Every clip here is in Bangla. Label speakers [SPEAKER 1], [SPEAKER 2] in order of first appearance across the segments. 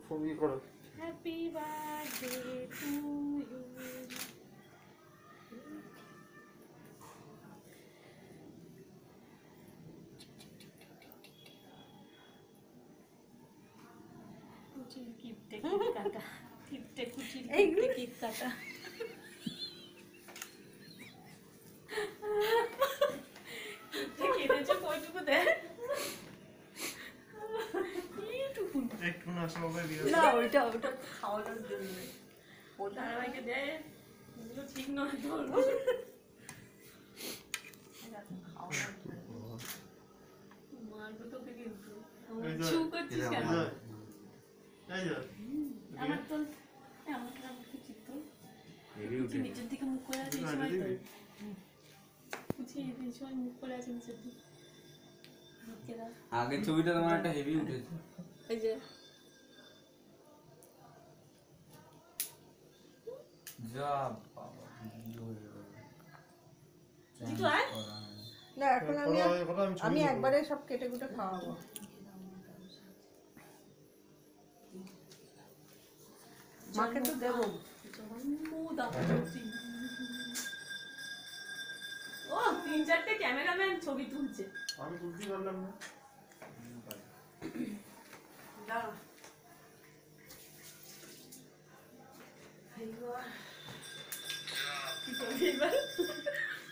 [SPEAKER 1] ছবি করো।
[SPEAKER 2] Happy birthday to you. কুচির কিপটে কিপ কাটা, কিপটে কুচির কিপটে কিপ কাটা। কিপটে কেটেছে কয়টুকু দেয়? এইটুকু
[SPEAKER 1] একটু না সবাই
[SPEAKER 3] না ওইটা খাওয়ানোর জন্য ওটা
[SPEAKER 2] ধারাবাহিকে দেয়, এগুলো ঠিক নয় তো। মারবো তোকে কিন্তু।
[SPEAKER 1] এই যে,
[SPEAKER 2] ছু করছিস কেন?
[SPEAKER 1] এই যে
[SPEAKER 2] আমার তো আমার কি চিত্ত নিচের দিকে মুখ করে আছে, এই সময় তো বুঝি এই সময় মুখ করে আছে নিচের দিকে।
[SPEAKER 4] আগের ছবিটা তোমার একটা হেভি উঠেছে।
[SPEAKER 2] এই যে
[SPEAKER 4] যা বাবা ভিডিও
[SPEAKER 2] জিতু আয়।
[SPEAKER 3] না এখন আমি একবারে সব কেটে কুটে খাওয়াবো। মাকে তো দেবো।
[SPEAKER 2] ও 3-4টে ক্যামেরাম্যান ছবি তুলছে।
[SPEAKER 1] আমি তুলতে পারলাম না।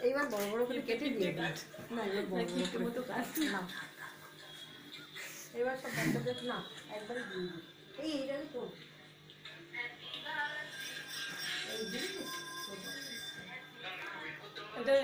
[SPEAKER 3] এইবার বড় বড় করে কেটে দিয়ে দিই। না এবার বড় বড় করে
[SPEAKER 2] মতো কাজ
[SPEAKER 3] না এবার সব বাচ্চাদের না একবারে দিয়ে দিই। এইটাই তো এই দিই তো
[SPEAKER 2] এটা